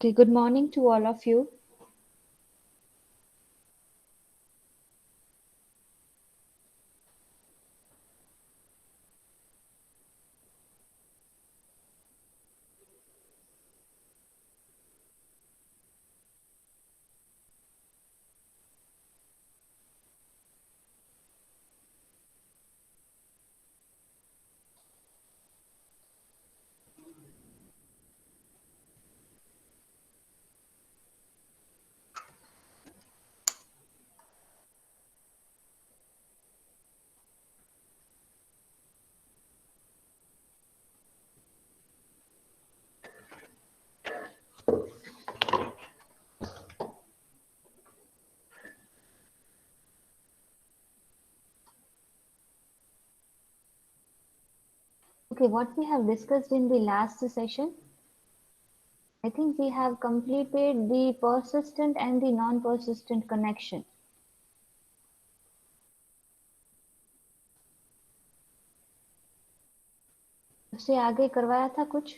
Okay, good morning to all of you. Okay, what we have discussed in the last session, I think we have completed the persistent and the non-persistent connection. उससे आगे करवाया था कुछ?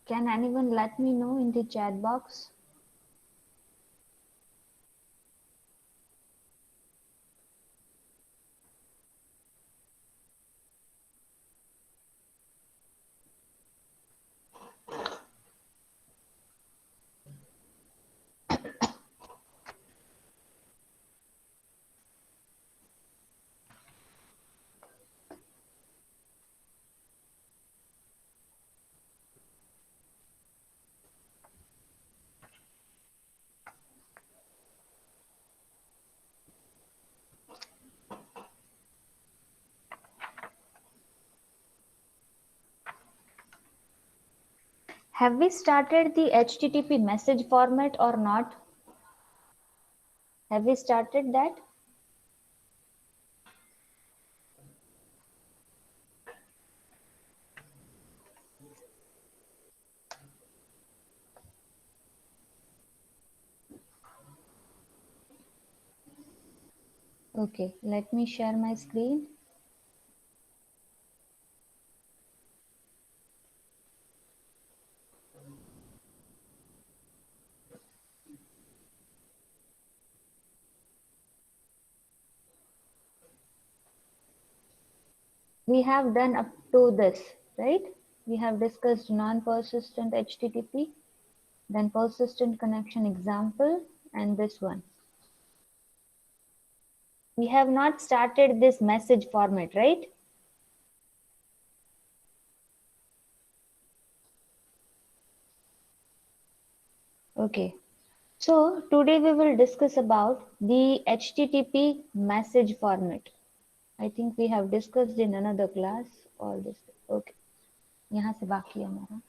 Can anyone let me know in the chat box? Have we started the HTTP message format or not? Have we started that? Okay, let me share my screen. We have done up to this, right? We have discussed non-persistent HTTP, then persistent connection example, and this one. We have not started this message format, right? Okay. So today we will discuss about the HTTP message format. I think we have discussed in another class all this. Okay. यहाँ से बाकी है हमारा.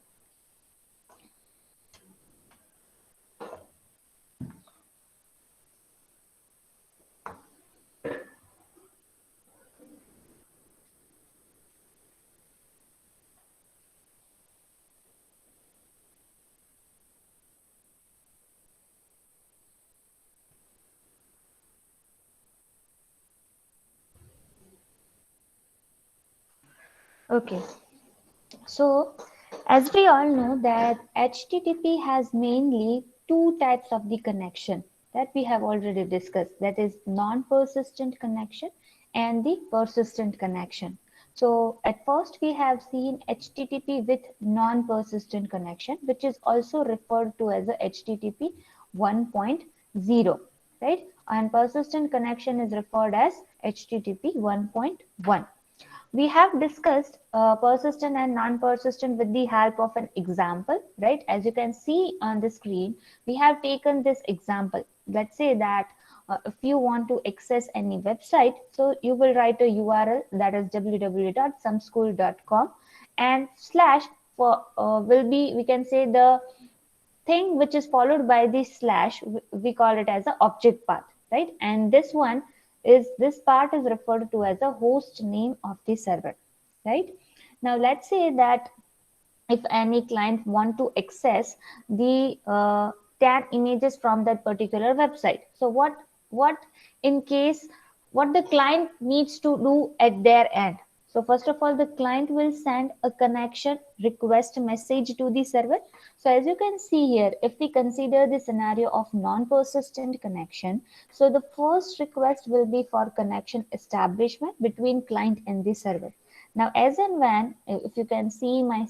Okay. So, as we all know that HTTP has mainly two types of the connection that we have already discussed, that is non-persistent connection and the persistent connection. So at first we have seen HTTP with non-persistent connection, which is also referred to as a HTTP 1.0, right? And persistent connection is referred as HTTP 1.1. We have discussed persistent and non-persistent with the help of an example, right? As you can see on the screen, we have taken this example. Let's say that if you want to access any website, so you will write a URL, that is www.someschool.com, and slash for will be, we can say, the thing which is followed by the slash, we call it as a object path, right? And this one is, this part is referred to as a host name of the server, right? Now let's say that if any client want to access the tag images from that particular website. So what in case, what the client needs to do at their end? So first of all, the client will send a connection request message to the server. So as you can see here, if we consider the scenario of non-persistent connection, so the first request will be for connection establishment between client and the server. Now, as and when, if you can see my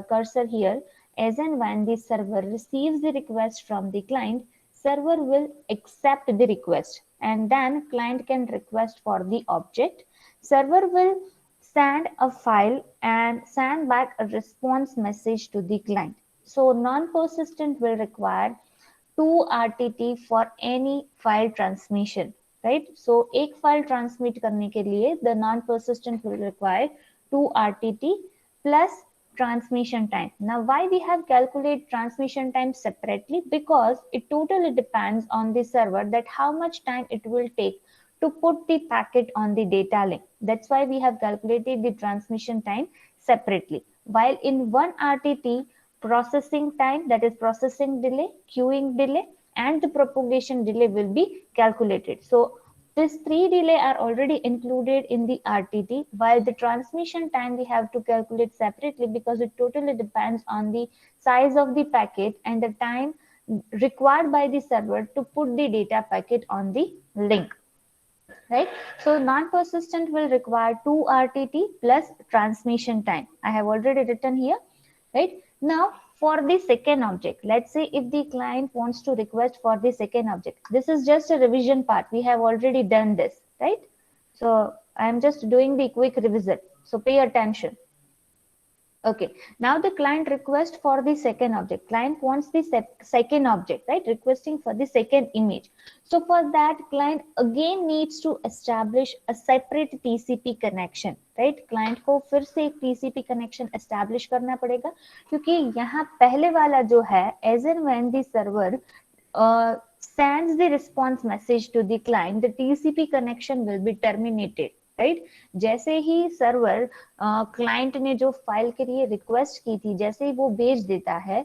cursor here, as and when the server receives the request from the client, server will accept the request, and then client can request for the object. Server will send a file and send back a response message to the client. So non-persistent will require 2 RTT for any file transmission, right? So एक file transmit करने के लिए the non-persistent will require 2 RTT plus transmission time. Now why we have calculate transmission time separately? Because it totally depends on the server that how much time it will take to put the packet on the data link. That's why we have calculated the transmission time separately. While in 1 RTT, processing time, that is processing delay, queuing delay, and the propagation delay will be calculated. So these three delay are already included in the RTT, while the transmission time we have to calculate separately because it totally depends on the size of the packet and the time required by the server to put the data packet on the link, right? So non-persistent will require 2 RTT plus transmission time. I have already written here, right? Now for the second object, let's say if the client wants to request for the second object, this is just a revision part. We have already done this, right? So I am just doing the quick revision. So pay attention. Okay, now the client request for the second object. Client wants the second object, right? Requesting for the second image. So for that, client again needs to establish a separate TCP connection, right? Client को फिर से एक TCP connection establish करना पड़ेगा, क्योंकि यहाँ पहले वाला जो है, as and when the server sends the response message to the client, the TCP connection will be terminated. Right जैसे ही सर्वर क्लाइंट ने जो फाइल के लिए रिक्वेस्ट की थी, जैसे ही वो भेज देता है,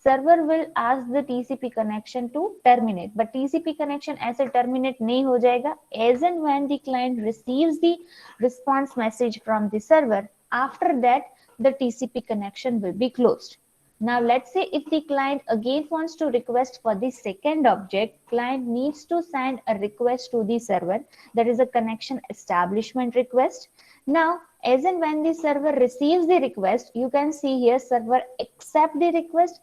server will ask the TCP connection to terminate, but TCP connection ऐसे टर्मिनेट नहीं हो जाएगा. As and when the client receives the response message from the server, after that the TCP connection will be closed. Now let's say if the client again wants to request for the second object, client needs to send a request to the server, that is a connection establishment request. Now as and when the server receives the request, you can see here server accept the request,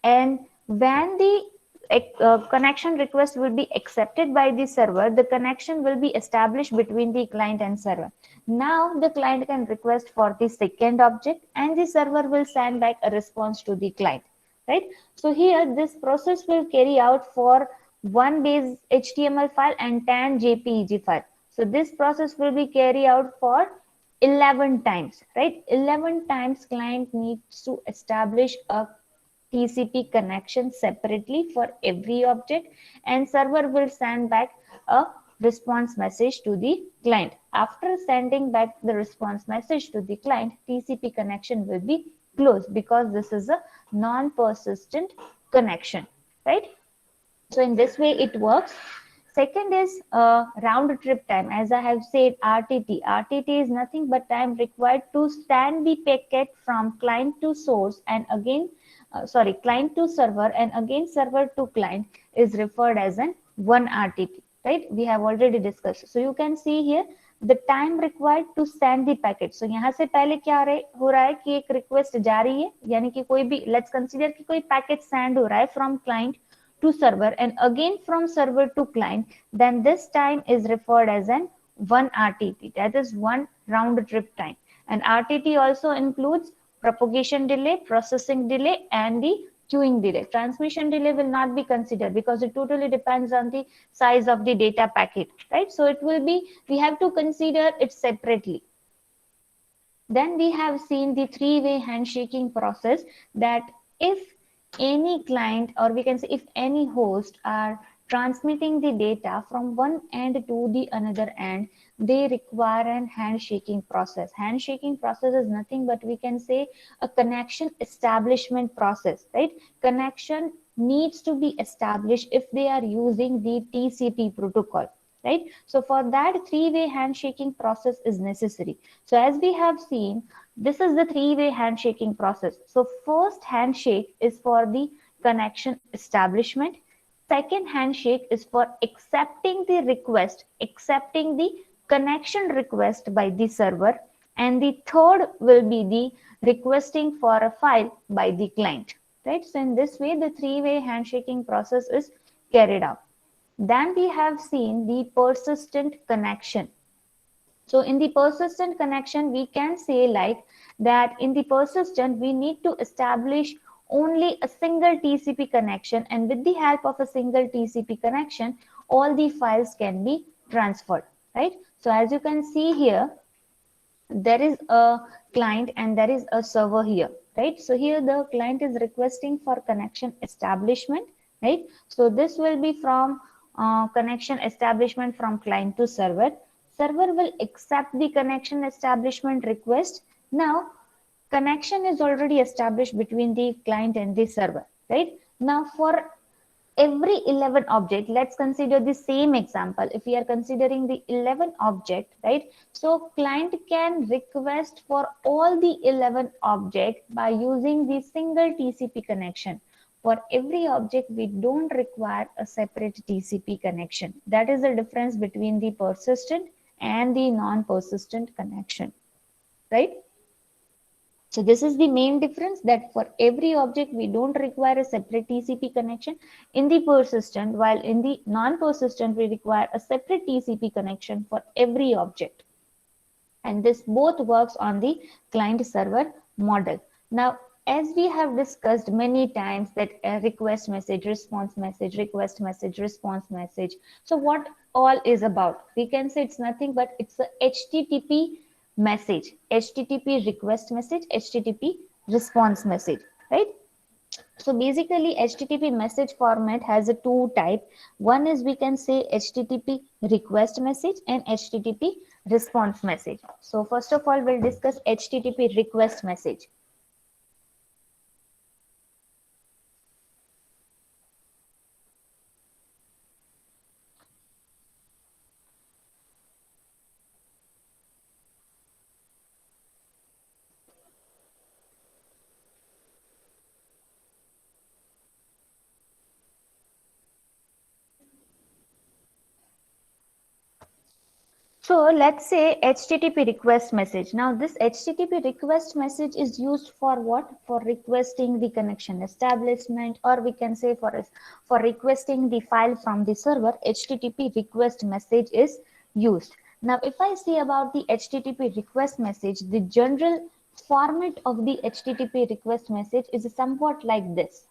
and when the connection request will be accepted by the server, the connection will be established between the client and server. Now the client can request for the second object and the server will send back a response to the client, right? So here this process will carry out for one base HTML file and 10 JPEG file. So this process will be carried out for 11 times, right? 11 times client needs to establish a TCP connection separately for every object, and server will send back a response message to the client. After sending back the response message to the client, TCP connection will be closed because this is a non-persistent connection, right? So in this way it works. Second is round trip time. As I have said, RTT. RTT is nothing but time required to send the packet from client to source and again client to server and again server to client is referred as an 1 RTT, right? We have already discussed. So you can see here the time required to send the packet. So यहाँ से पहले क्या हो रहा है कि एक request जा रही है, यानी कि कोई भी let's consider कि कोई packet send हो रहा है from client to server and again from server to client, then this time is referred as an 1 RTT, that is one round trip time. And RTT also includes propagation delay, processing delay, and the queuing delay. Transmission delay will not be considered because it totally depends on the size of the data packet, right? So it will be, we have to consider it separately. Then we have seen the three-way handshaking process, that if any client, or we can say if any host are transmitting the data from one end to the another end, they require an handshaking process. Handshaking process is nothing but we can say a connection establishment process, right? Connection needs to be established if they are using the TCP protocol, right? So for that, three-way handshaking process is necessary. So as we have seen, this is the three-way handshaking process. So first handshake is for the connection establishment. Second handshake is for accepting the request, accepting the connection request by the server. And the third will be the requesting for a file by the client, right? So in this way, the three-way handshaking process is carried out. Then we have seen the persistent connection. So in the persistent connection, we can say like that in the persistent, we need to establish only a single TCP connection, and with the help of a single TCP connection, all the files can be transferred, right? So as you can see here, there is a client and there is a server here, right? So here the client is requesting for connection establishment, right? So this will be from connection establishment from client to server. Server will accept the connection establishment request. Now connection is already established between the client and the server, right? Now for every 11 object, let's consider the same example. If we are considering the 11 object, right? So client can request for all the 11 object by using the single TCP connection. For every object, we don't require a separate TCP connection. That is the difference between the persistent and the non-persistent connection, right? So this is the main difference, that for every object we don't require a separate TCP connection in the persistent, while in the non-persistent we require a separate TCP connection for every object. And this both works on the client server model. Now, as we have discussed many times that request message, response message, request message, response message. So what all is about? We can say it's nothing but it's a HTTP message, HTTP request message, HTTP response message, right? So basically HTTP message format has a two type. One is we can say HTTP request message and HTTP response message. So first of all, we'll discuss HTTP request message. So let's say HTTP request message. Now this HTTP request message is used for what? For requesting the connection establishment, or we can say for requesting the file from the server. HTTP request message is used. Now if I say about the HTTP request message, the general format of the HTTP request message is somewhat like this.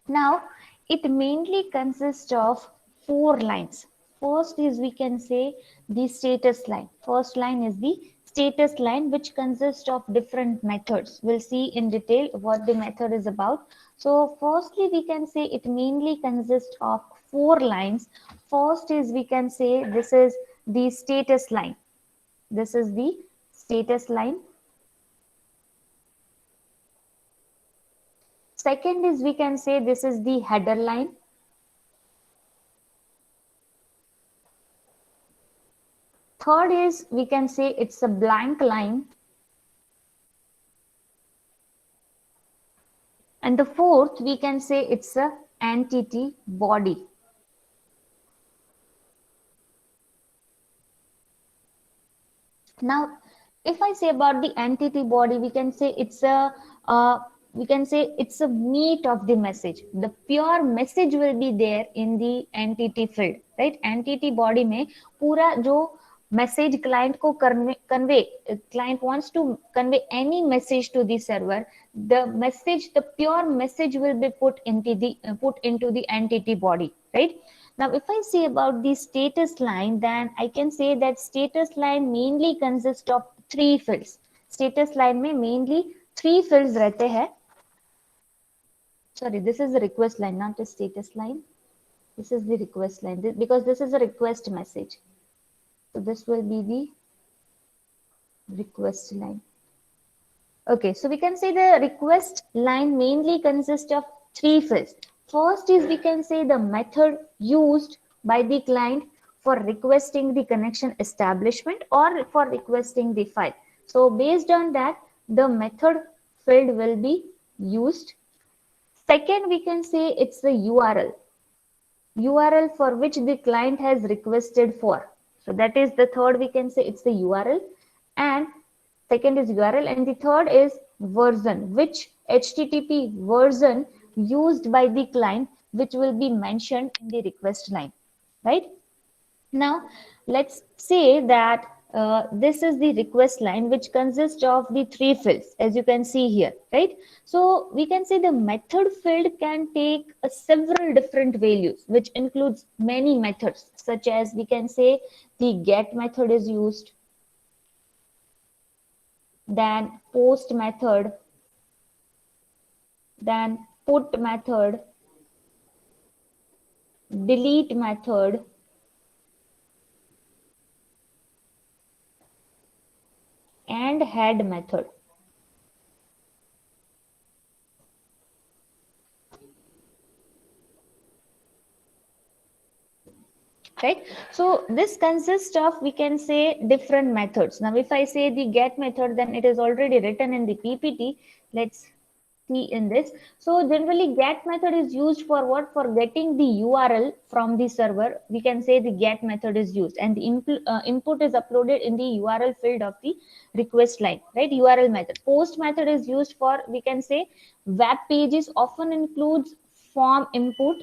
Now, it mainly consists of four lines. First is we can say the status line. First line is the status line, which consists of different methods. We'll see in detail what the method is about. So firstly, we can say it mainly consists of four lines. First is we can say this is the status line. This is the status line. Second is we can say this is the header line. Third is we can say it's a blank line. And the fourth, we can say it's a entity body. Now, If I say about the entity body, we can say it's a uh, we can say it's a meat of the message. The pure message will be there in the entity field, right? Entity body में पूरा जो message client को convey, client wants to convey any message to the server, the pure message will be put into the entity body, right? Now, if I say about the status line, then I can say that status line mainly consists of three fields. Status line में mainly three fields रहते हैं. Sorry, this is the request line, not the status line. This is the request line because this is a request message. So this will be the request line. Okay, so we can say the request line mainly consists of three fields. First is we can say the method used by the client for requesting the connection establishment or for requesting the file. So based on that, the method field will be used. Second, we can say it's the URL for which the client has requested for. So that is the third, we can say it's the URL, and second is URL, and the third is version, which HTTP version used by the client, which will be mentioned in the request line, right? Now, let's say that this is the request line, which consists of the three fields, as you can see here, right? So we can say the method field can take several different values, which includes many methods, such as we can say the get method is used, then post method, then put method, delete method, and head method. Right, so this consists of, we can say, different methods. Now if I say the get method, then it is already written in the PPT. Let's see in this. So generally get method is used for what? For getting the URL from the server. We can say the get method is used, and the input is uploaded in the URL field of the request line, right? URL method. Post method is used for, we can say, web pages, often includes form input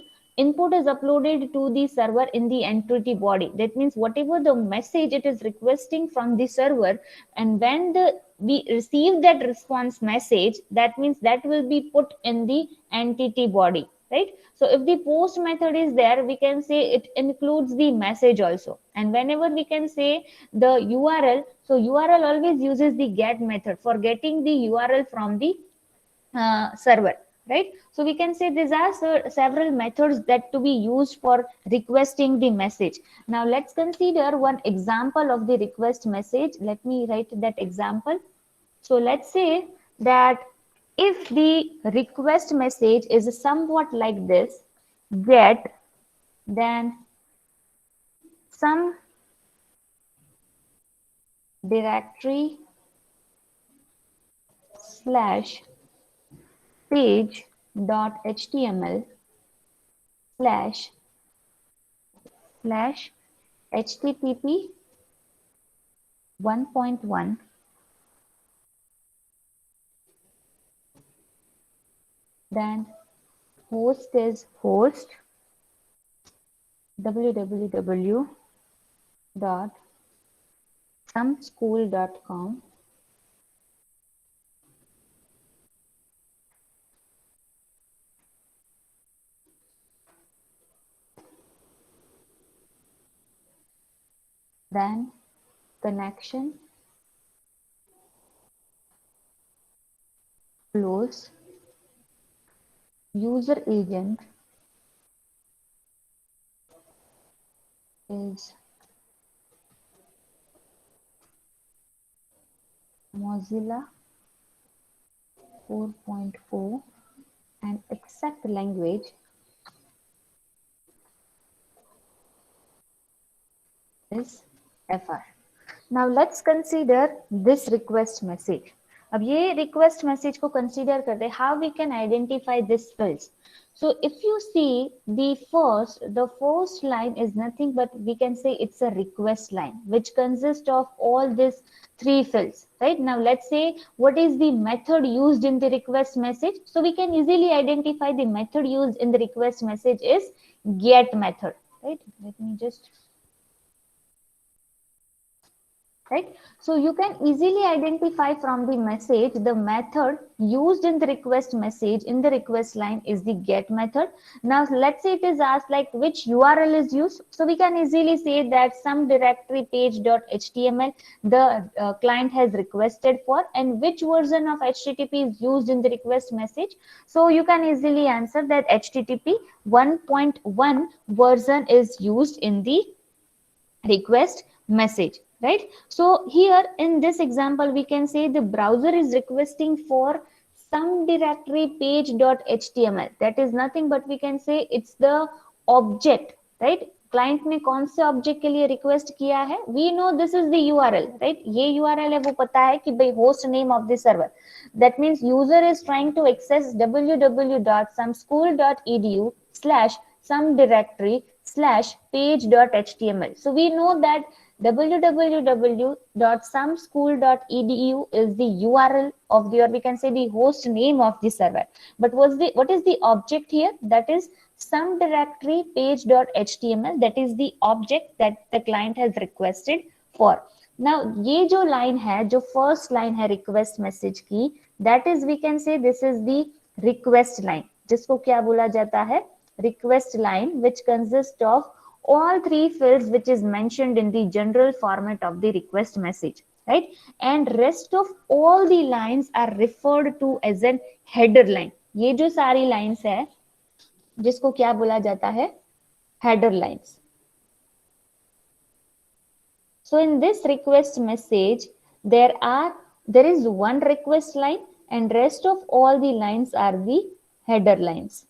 is uploaded to the server in the entity body. That means whatever the message it is requesting from the server, and when we receive that response message, that means that will be put in the entity body, right? So if the post method is there, we can say it includes the message also. And whenever we can say the URL, so URL always uses the get method for getting the URL from the server, right? So we can say these are several methods that to be used for requesting the message. Now let's consider one example of the request message. Let me write that example. So let's say that if the request message is somewhat like this: get, then some directory slash page.html slash slash http 1.1, then host is host www.someschool.com, then connection close, user agent is Mozilla 4.4, and accept language is FR. Now let's consider this request message. अब ये request message को consider करते हैं, how we can identify this fields. So if you see the first line is nothing but we can say it's a request line which consists of all these three fields, right? Now let's say what is the method used in the request message. So we can easily identify the method used in the request message is get method, right? Let me just, right? So you can easily identify from the message the method used in the request message in the request line is the get method. Now let's say it is asked like which URL is used. So we can easily say that some directory page.html the client has requested for, and which version of HTTP is used in the request message. So you can easily answer that HTTP 1.1 version is used in the request message, right? So here in this example we can say the browser is requesting for some directory page.html, that is nothing but we can say it's the object, right? Client ने कौन से object के लिए request किया है, we know this is the URL, right? ये URL है, वो पता है कि भाई host name of the server, that means user is trying to access www.someschool.edu/some directory /page.html. So we know that www.someschool.edu is the URL of the, or we can say the host name of the server. But what is the object here? That is some directory page.html. That is the object that the client has requested for. Now ये जो line है, जो first line है request message की, that is we can say this is the request line, जिसको क्या बोला जाता है? Request line, which consists of all three fields which is mentioned in the general format of the request message, right? And rest of all the lines are referred to as an header line. ये जो सारी lines है जिसको क्या बोला जाता है? Header lines. So in this request message there is one request line and rest of all the lines are the header lines.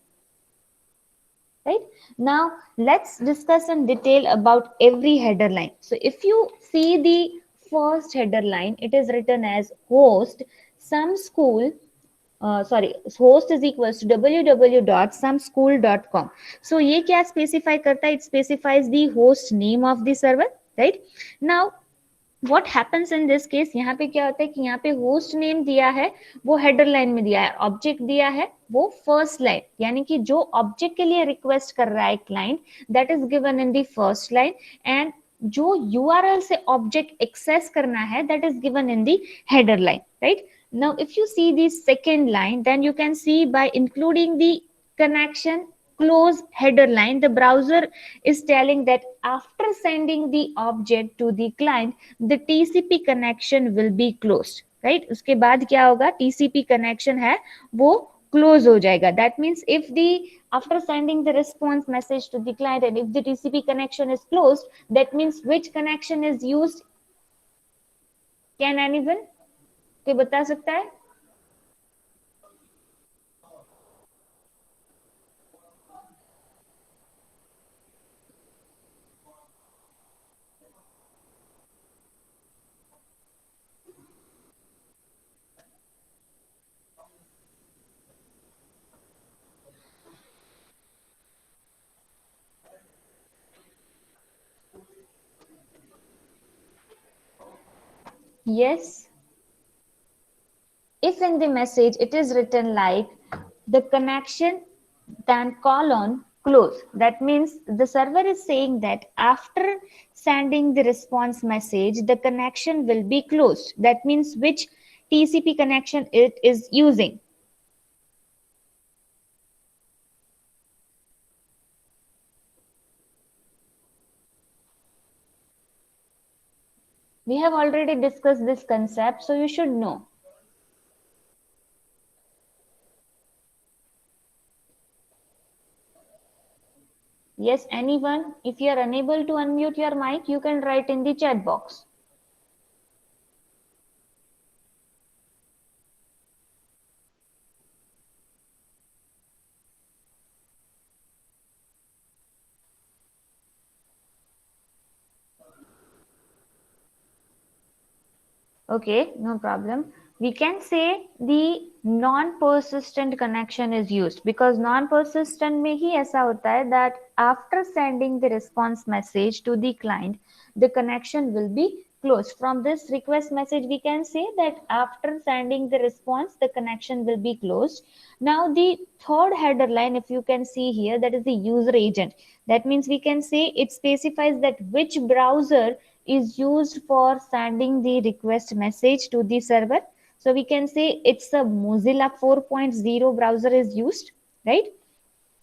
Right? Now let's discuss in detail about every header line. So if you see the first header line, it is written as host some school, host is equals to www.someschool.com. So ये क्या specify करता है? It specifies the host name of the server, right? Now what happens in this case, यहाँ पे क्या होता है कि यहाँ पे होस्ट नेम दिया है वो हेडर लाइन में दिया है, ऑब्जेक्ट दिया है वो फर्स्ट लाइन, यानी कि जो ऑब्जेक्ट के लिए रिक्वेस्ट कर रहा है client that is given in the first line, and जो यूआरएल से ऑब्जेक्ट एक्सेस करना है that is given in the header line, right? Now if you see the second line then you can see by including the connection close header line, the browser is telling that after sending the object to the client the TCP connection will be closed, right? उसके बाद क्या होगा? TCP connection है वो close हो जाएगा. That means if the after sending the response message to the client and if the TCP connection is closed, that means which connection is used? Can anyone कोई बता सकता है? Yes. If in the message it is written like the connection then colon close, that means the server is saying that after sending the response message the connection will be closed. That means which TCP connection it is using. We have already discussed this concept, so you should know. Yes, anyone? If you are unable to unmute your mic, you can write in the chat box. Okay, no problem. we can say the non-persistent connection is used, because non-persistent में ही ऐसा होता है that after sending the response message to the client, the connection will be closed. From this request message, we can say that after sending the response, the connection will be closed. Now, the third header line, if you can see here, that is the user agent. That means we can say it specifies that which browser is used for sending the request message to the server. So we can say it's a Mozilla 4.0 browser is used, right?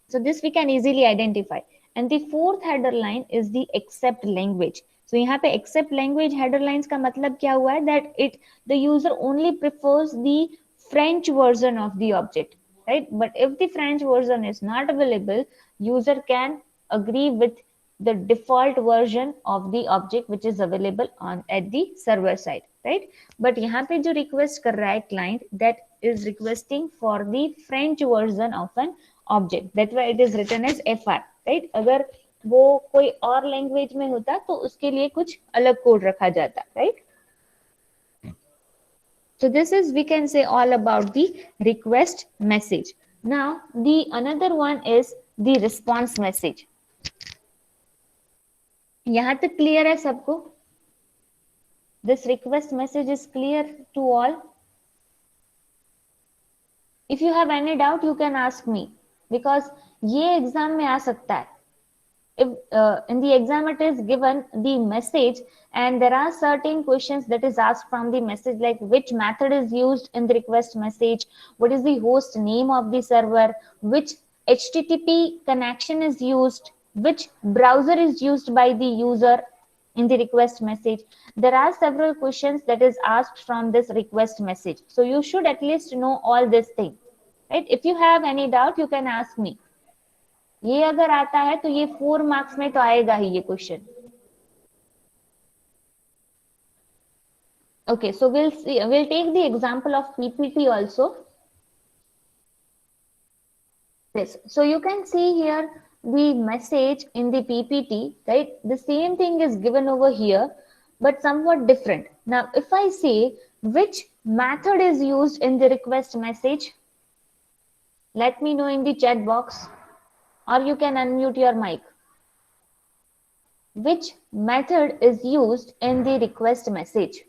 So this we can easily identify. And the fourth header line is the accept language. So यहाँ पे accept language header lines का मतलब क्या हुआ है that it the user only prefers the French version of the object, right? But if the French version is not available, user can agree with the default version of the object which is available on at the server side, right? But यहाँ पे जो request कर रहा है client, that is requesting for the French version of an object, that why it is written as fr, right? अगर वो कोई और लैंग्वेज में होता तो उसके लिए कुछ अलग कोड रखा जाता, right? So this is, we can say, all about the request message. Now the another one is the response message. यहाँ तक क्लियर है सबको? This request message is clear to all? If you have any doubt, you can ask me, because ये exam में आ सकता है. If in the exam it is given the message and there are certain questions that is asked from the message, like which method is used in the request message, what is the host name of the server, which HTTP connection is used, which browser is used by the user in the request message. There are several questions that is asked from this request message, so you should at least know all this thing, right? If you have any doubt, you can ask me. ये अगर आता है तो ये 4 marks में तो आएगा ही ये question. Okay, so we'll take the example of PPT also. Yes, so you can see here the message in the PPT, right? The same thing is given over here, but somewhat different. Now, if I say which method is used in the request message, let me know in the chat box, or you can unmute your mic. Which method is used in the request message?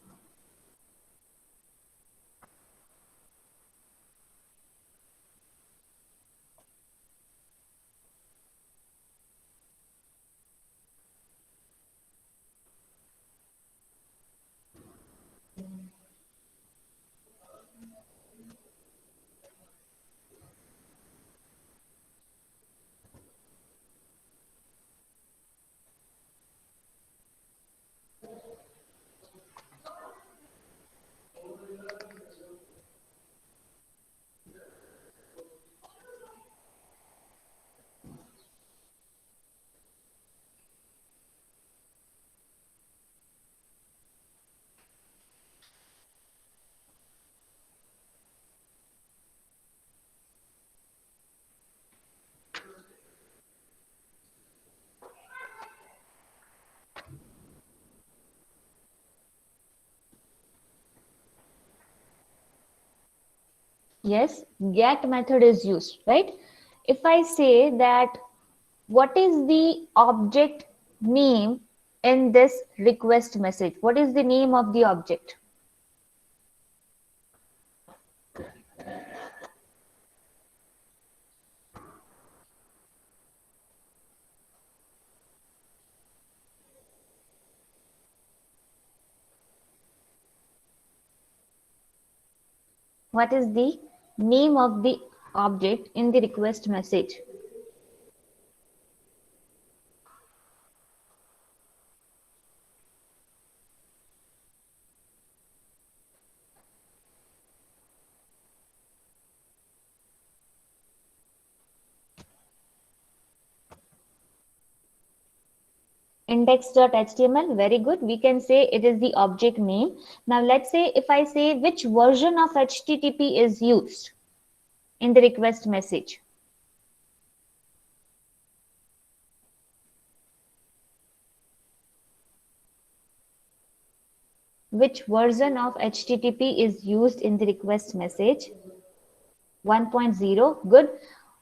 Yes, get method is used, right? If I say that what is the object name in this request message, what is the name of the object? What is the name of the object in the request message? Index.html, very good. We can say it is the object name. Now let's say if I say which version of HTTP is used in the request message. which version of HTTP is used in the request message? 1.0. Good.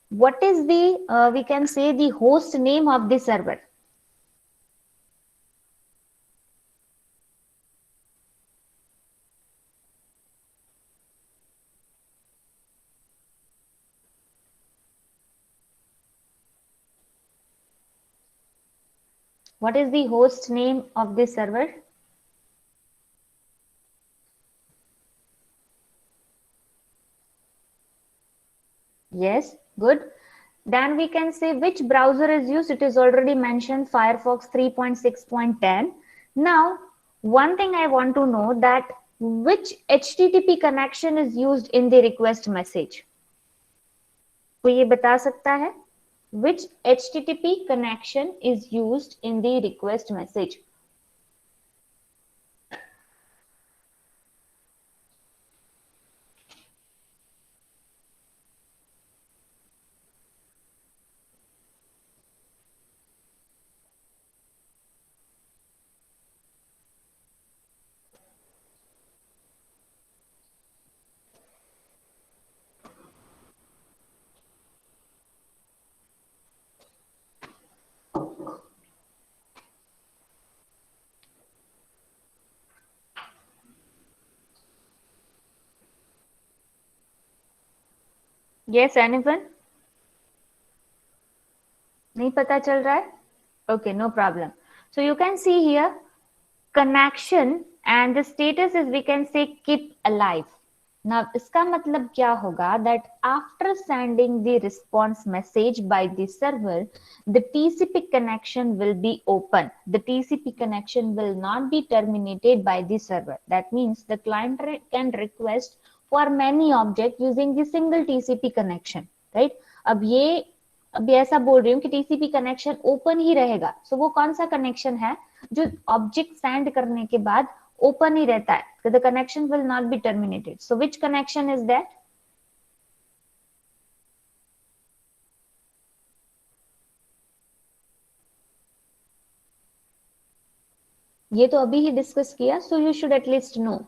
What is the, we can say, the host name of the server? What is the host name of the server? Yes, good. Then we can say which browser is used. It is already mentioned, Firefox 3.6.10. Now, one thing I want to know, that which HTTP connection is used in the request message? कोई ये बता सकता है? Which HTTP connection is used in the request message? Yes, anyone? नहीं पता चल रहा है? Okay, no problem. So you can see here connection and the status is, we can say, keep alive. Now इसका मतलब क्या होगा, that after sending the response message by the server, the TCP connection will be open. The TCP connection will not be terminated by the server. That means the client can request for many objects using the single TCP connection, right? अब ये अभी ऐसा बोल रही हूँ कि TCP connection open ही रहेगा. सो वो कौन सा कनेक्शन है जो ऑब्जेक्ट सेंड करने के बाद ओपन ही रहता है? So the connection will not be terminated. So which connection is that? ये तो अभी ही डिस्कस किया, so you should at least know.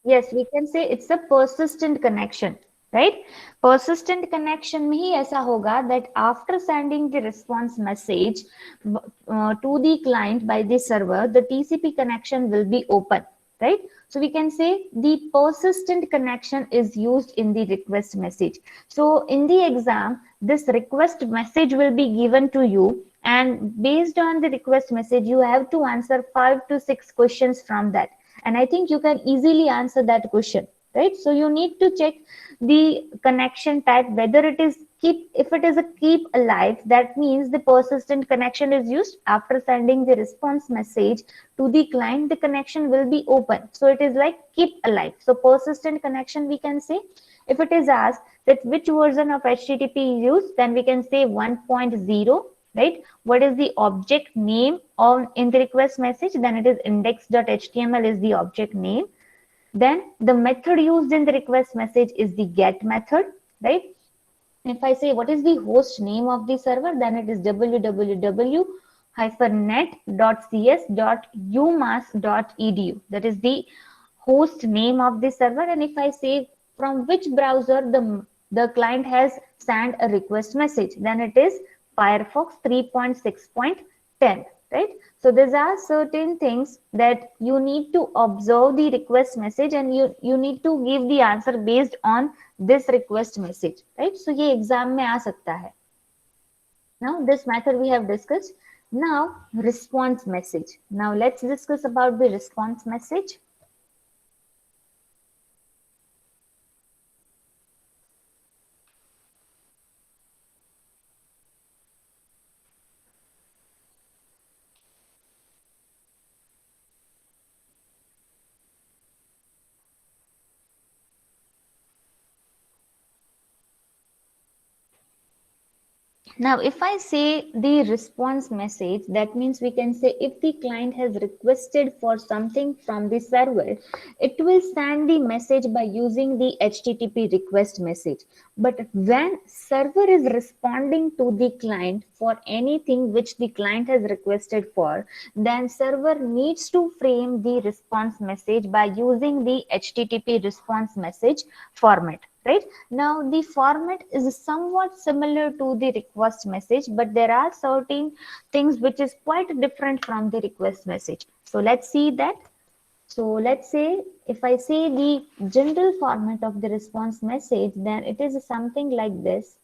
Yes, we can say it's a persistent connection, right? Persistent connection में ही ऐसा होगा that after sending the response message to the client by the server, the TCP connection will be open, right? So we can say the persistent connection is used in the request message. So in the exam, this request message will be given to you, and based on the request message, you have to answer 5 to 6 questions from that. And I think you can easily answer that question, right? So you need to check the connection type, whether it is keep. If it is a keep alive, that means the persistent connection is used. After sending the response message to the client, the connection will be open, so it is like keep alive. So persistent connection, we can say. If it is asked that which version of HTTP is used, then we can say 1.0, right? What is the object name on in the request message? Then it is index.html is the object name. Then the method used in the request message is the get method, right? If I say what is the host name of the server, then it is www-net.cs.umass.edu. That is the host name of the server. And if I say from which browser the client has sent a request message, then it is Firefox 3.6.10, right? So these are certain things that you need to observe the request message, and you need to give the answer based on this request message, right? So ये exam में आ सकता है. Now this method we have discussed. Now response message. Now let's discuss about the response message. Now, if I say the response message, that means we can say if the client has requested for something from the server, it will send the message by using the HTTP request message. But when server is responding to the client for anything which the client has requested for, then server needs to frame the response message by using the HTTP response message format. Right now, the format is somewhat similar to the request message, but there are certain things which is quite different from the request message. So let's see that. So let's say if I say the general format of the response message, then it is something like this.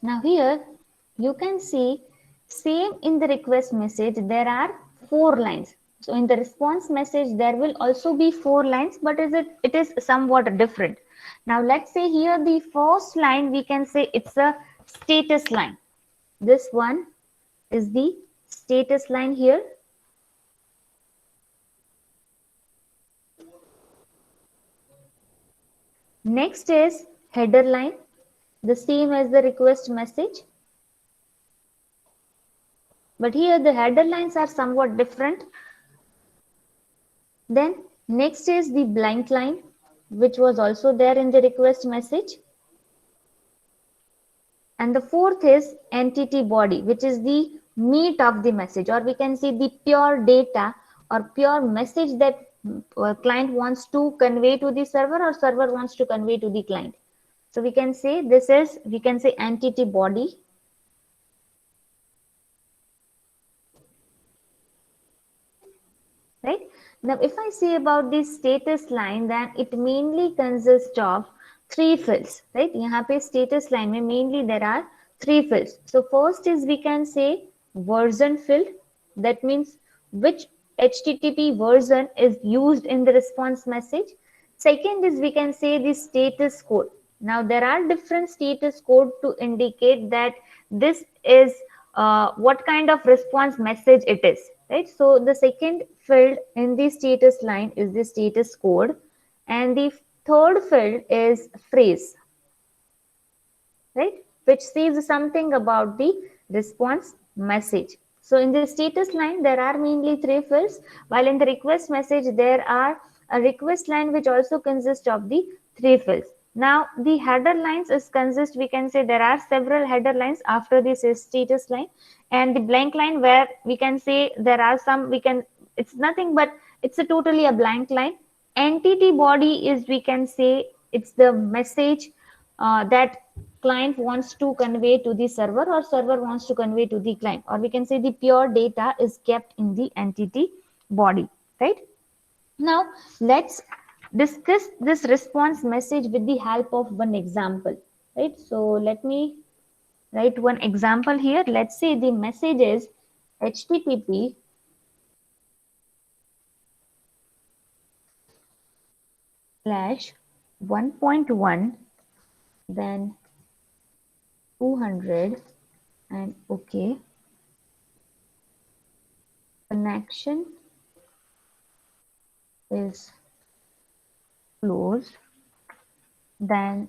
Now here you can see same in the request message there are 4 lines. So in the response message there will also be 4 lines, but it is somewhat different. Now let's say here the first line we can say it's a status line. This one is the status line here. Next is header line, the same as the request message. But here the header lines are somewhat different. Then next is the blank line, which was also there in the request message. And the fourth is entity body, which is the meat of the message, or we can say the pure data or pure message that client wants to convey to the server or server wants to convey to the client. So we can say this is, we can say entity body. Right now, if I say about the status line, then it mainly consists of 3 fields. Right, यहाँ पे status line में mainly there are 3 fields. So first is we can say version field, that means which HTTP version is used in the response message. Second is we can say the status code. Now there are different status code to indicate that this is what kind of response message it is. Right, so the second field in the status line is the status code, and the third field is phrase, right, which says something about the response message. So in the status line there are mainly 3 fields, while in the request message there are a request line which also consists of the 3 fields. Now the header lines is consist, we can say there are several header lines after this status line, and the blank line where we can say there are some, we can, it's nothing but it's a totally a blank line. Entity body is, we can say, it's the message that client wants to convey to the server or server wants to convey to the client, or we can say the pure data is kept in the entity body. Right, now let's discuss this response message with the help of one example. Right, so let me write one example here. Let's say the message is http slash 1.1, then 200, and okay, connection is closed. Then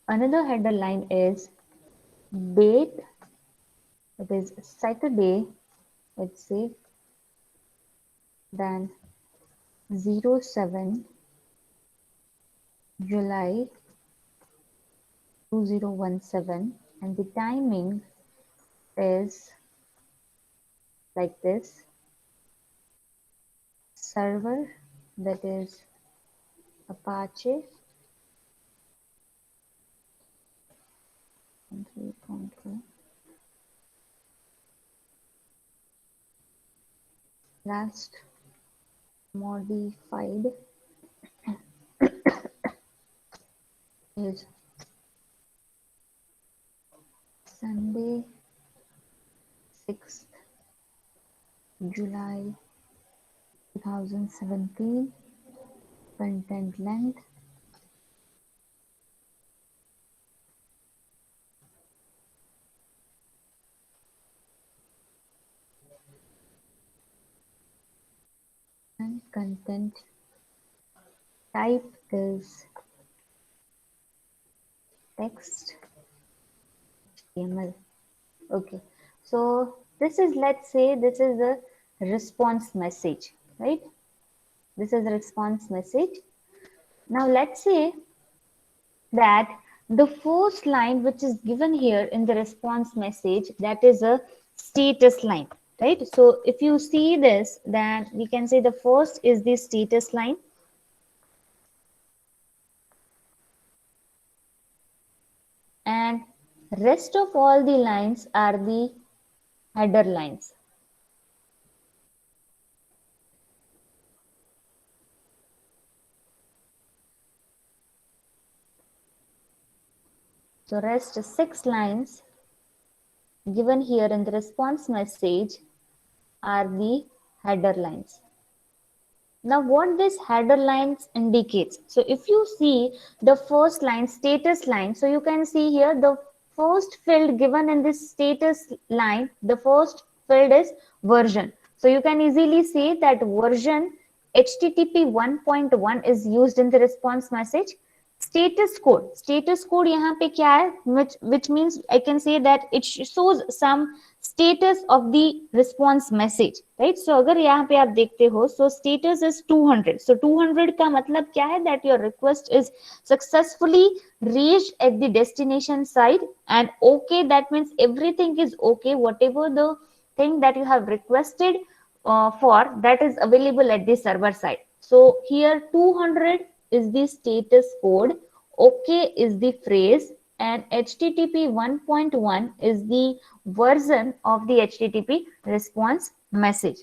another header line is date, it is Saturday, let's say, then 07 July 2017, and the timing is like this. Server, that is Apache 3.2, last modified is Sunday, 6th July 2017. Content length and content type is text HTML. Okay, so this is, let's say this is a response message, right? This is a response message. Now let's say that the first line which is given here in the response message, that is a status line, right? So if you see this, then we can say the first is the status line, and rest of all the lines are the header lines. So rest 6 lines given here in the response message are the header lines. Now what this header lines indicates, so if you see the first line, status line, so you can see here the first field given in this status line, the first field is version. So you can easily see that version HTTP 1.1 is used in the response message. Status code यहाँ पे क्या है, which means I can say that it shows some status of the response message, right? So अगर यहाँ पे आप देखते हो, so status is 200. So 200 का मतलब क्या है, that your request is successfully reached at the destination side, and okay, that means everything is okay, whatever the thing that you have requested for, that is available at the server side. So here 200 is the status code, okay is the phrase, and HTTP 1.1 is the version of the HTTP response message.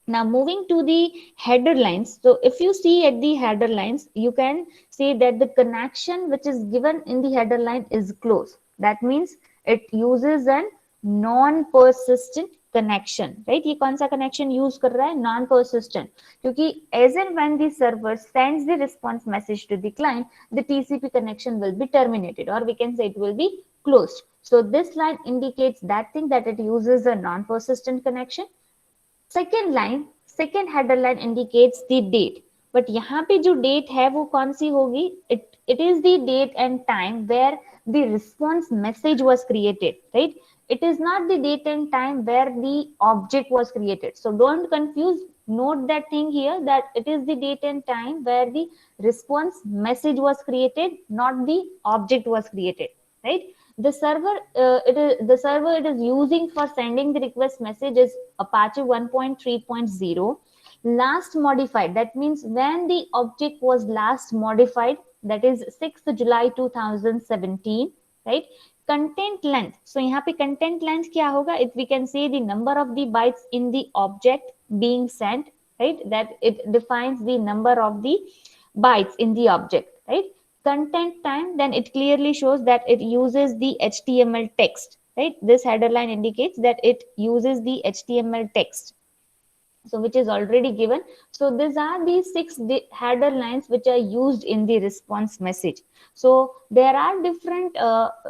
Now moving to the header lines. So if you see at the header lines, you can see that the connection which is given in the header line is close. That means it uses an non-persistent connection, right? ये कौन सा connection use कर रहा है? Non-persistent. क्योंकि as and when the server sends the response message to the client, the TCP connection will be terminated, or we can say it will be closed. So this line indicates that thing, that it uses a non-persistent connection. Second header line indicates the date, but यहाँ पे जो date है वो कौन सी होगी? It is the date and time where the response message was created, right? It is not the date and time where the object was created. So don't confuse, note that thing here, that it is the date and time where the response message was created, not the object was created, right? The server it is using for sending the request message is Apache 1.3.0, last modified. That means when the object was last modified, that is 6th July 2017, right? Content length, so यहाँ पे content length क्या होगा? If we can say the number of the bytes in the object being sent, right? That it defines the number of the bytes in the object, right? Content time, then it clearly shows that it uses the HTML text, right? This header line indicates that it uses the HTML text, so which is already given. So these are the 6 header lines which are used in the response message. So there are different,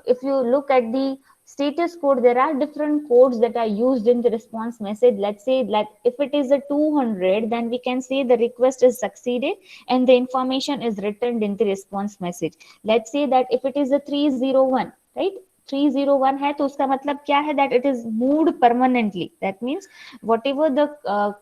if you look at the status code, there are different codes that are used in the response message. Let's say like if it is a 200, then we can say the request is succeeded and the information is returned in the response message. Let's say that if it is a 301, right? 301 है तो उसका मतलब क्या है? That it is moved permanently. That means whatever the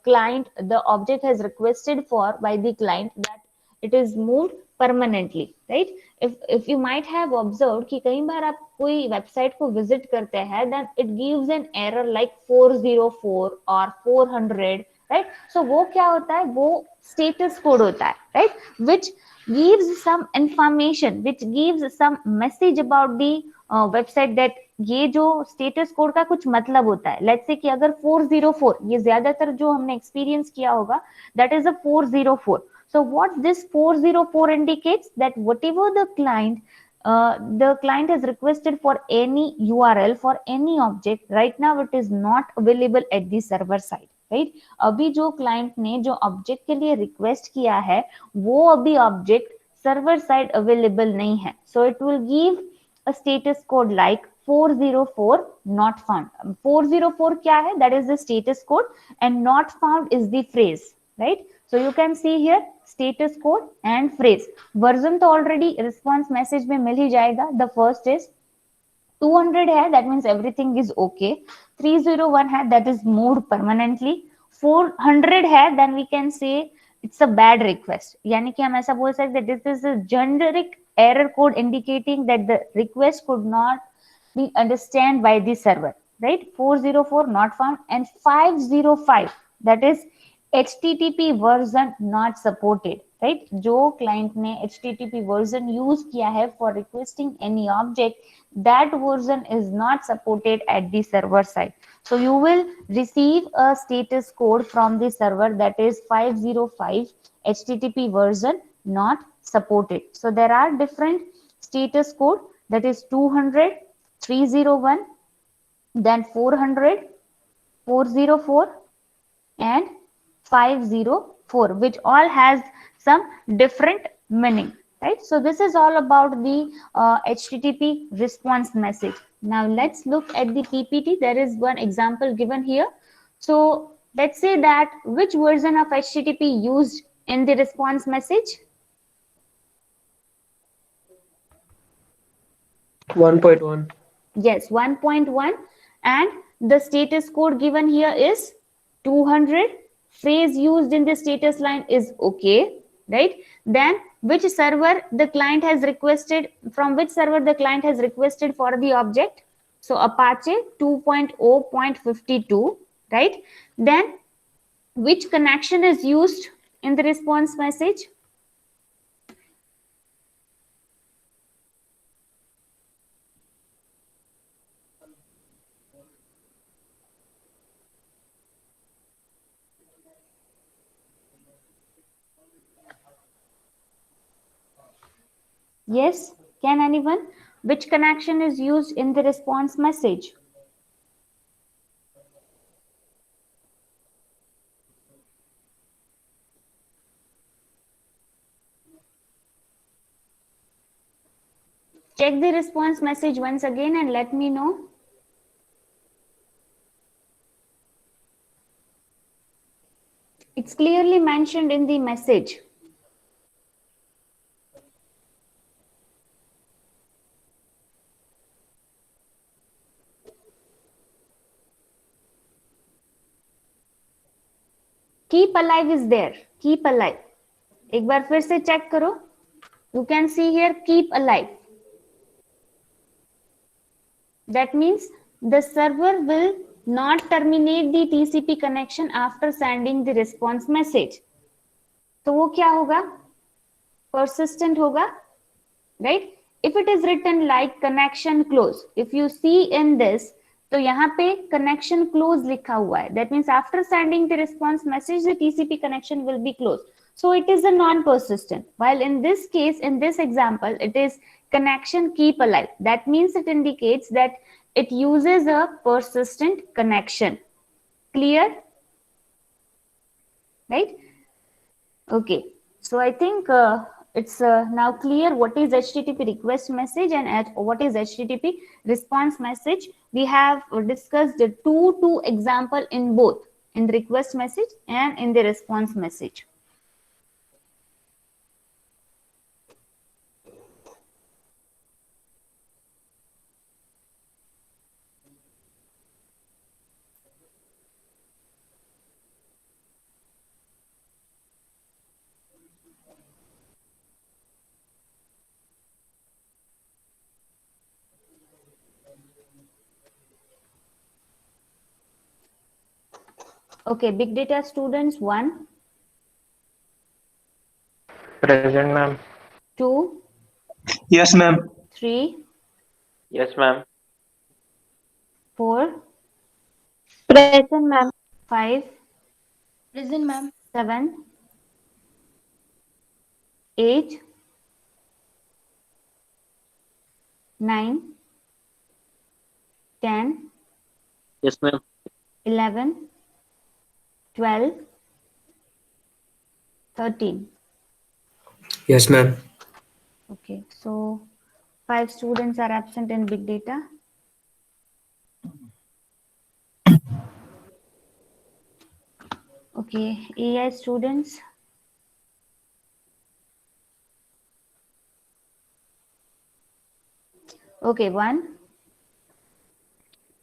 client, the object has requested for by the client, that it is moved permanently, right? If you might have observed कि कई बार आप कोई वेबसाइट को विजिट करते हैं, then it gives an error like 404 or 400, right? So वो क्या होता है? वो status code होता है, right? Which gives some information, which gives some message about the website that ये जो स्टेटस कोड का कुछ मतलब होता है. लेट्स से कि अगर 404, ये ज्यादातर जो हमने एक्सपीरियंस किया होगा, that is a 404. So what this 404 indicates, that whatever the client has requested for any URL for any object, right now it is not available at the server side, right? अभी जो client ने जो object के लिए request किया है वो अभी object server side available नहीं है, so it will give a status code like 404 not found. 404 क्या है? That is the status code, and not found is the phrase, right? So you can see here status code and phrase. Version तो already response message में मिल ही जाएगा. The first is 200 है, that means everything is okay. 301 है, that is moved permanently. 400 है, then we can say it's a bad request. यानी कि हम ऐसा बोल सकते हैं this is a generic error code indicating that the request could not be understood by the server, right? 404 not found, and 505, that is HTTP version not supported, right? जो client ने HTTP version use किया है for requesting any object, that version is not supported at the server side. So you will receive a status code from the server that is 505 HTTP version not supported. So there are different status code, that is 200, 301, then 400, 404, and 504, which all has some different meaning, right? So this is all about the HTTP response message. Now let's look at the PPT. There is one example given here. So let's say that which version of HTTP used in the response message? 1.1. Yes, 1.1, and the status code given here is 200. Phrase used in the status line is okay, right? Then which server the client has requested, from which server the client has requested for the object? So Apache 2.0.52, right? Then which connection is used in the response message? Yes, can anyone? Which connection is used in the response message? Check the response message once again and let me know. It's clearly mentioned in the message. Keep alive is there. Keep alive. एक बार फिर से check करो. You can see here keep alive. That means the server will not terminate the TCP connection after sending the response message. तो वो क्या होगा? Persistent होगा, right? If it is written like connection close, if you see in this, तो यहाँ पे connection close लिखा हुआ है. That means after sending the response message, the TCP connection will be closed. So it is a non-persistent. While in this case, in this example, it is connection keep alive. That means it indicates that it uses a persistent connection. Clear? Right? Okay. So I think it's now clear what is HTTP request message and what is HTTP response message. We have discussed the two example in both, in the request message and in the response message. Okay, big data students 1. Present, ma'am. 2. Yes, ma'am. 3. Yes, ma'am. 4. Present, ma'am. 5. Present, ma'am. 7. 8, 9, 10, Yes, ma'am. 11, 12, 13. Yes, ma'am. Okay, so 5 students are absent in big data. Okay, AI students. Okay, 1,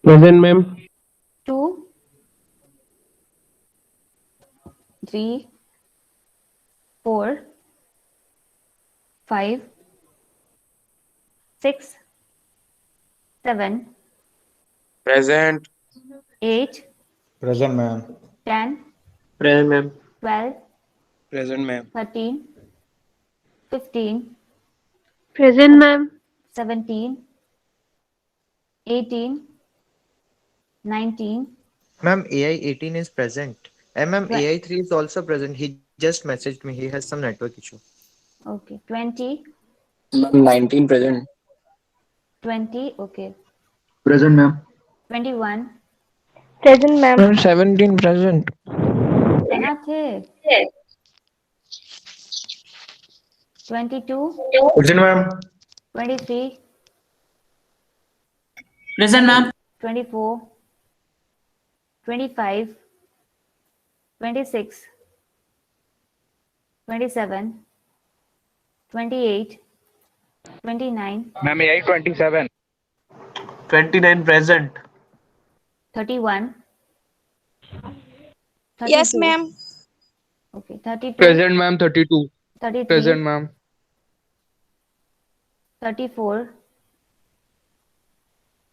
Present, ma'am. 2, 3, 4, 5, 6, 7, Present. 8, Present, ma'am. 10, Present, ma'am. 12, Present, ma'am. 13, 15, Present, ma'am. 17, 18, 19, Ma'am, AI 18 is present. And ma'am, tw- AI 3 is also present. He just messaged me. He has some network issue. okay, 20, 19 present. 20, okay, Present, ma'am. 21, Present, ma'am. 17 present. कहाँ थे? 22, Present, ma'am. 23, Present, ma'am. 24, 25, 26, 27, 28, 29, Ma'am, AI 27. 29 present. 31, Yes, 32, ma'am. okay, 32, Present, ma'am. 32. Present, 33, ma'am. 34,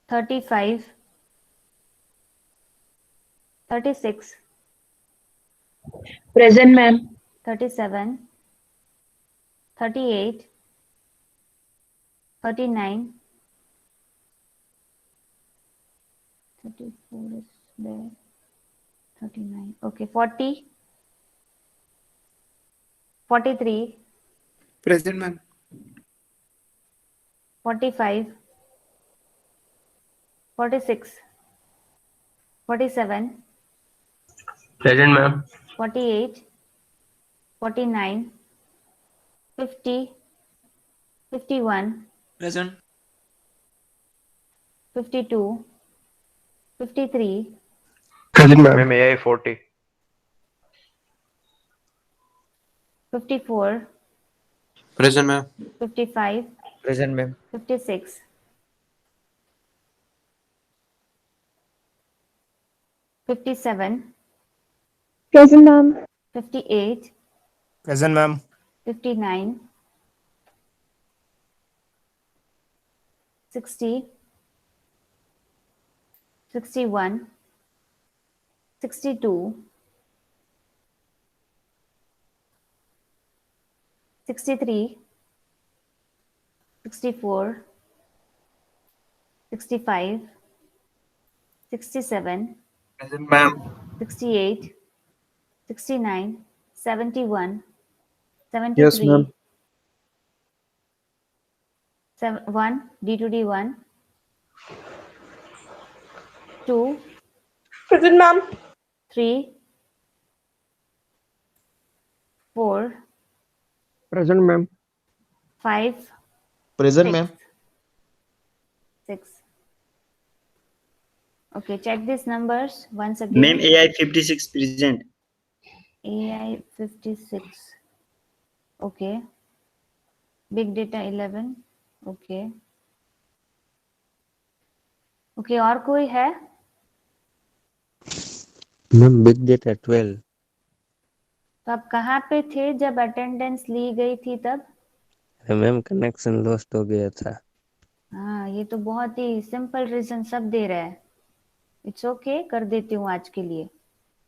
35, 36, Present, ma'am. 37, 38, 39, 34 is there, 39, okay, 40, 43, Present, ma'am. 45, 46, 47, Present, ma'am. 48, 49, 50, 51, Present. 52, 53, Present, ma'am. Ma'am, AI 40. 54, Present, ma'am. 55, Present, ma'am. 56, 57, Present, ma'am. 58, Present, ma'am. 59, 60, 61, 62, 63, 64, 65, 67, Present, ma'am. 68, 69, 71, Yes, 73, ma'am. 1, D2D1, 2, Present, ma'am. 3, 4, Present, ma'am. 5, Present, 6, ma'am. 6. Okay, check these numbers once Ma'am, again. AI 56 present. AI 56. Okay. Big data 11. Okay. Okay, और कोई है? Ma'am big data 12। तो आप कहाँ पे थे जब attendance ली गई थी तब? मैम कनेक्शन लॉस्ट हो गया था। हाँ, ये तो बहुत ही सिंपल रीजन सब दे रहा है। इट्स ओके, कर देती हूँ आज के लिए।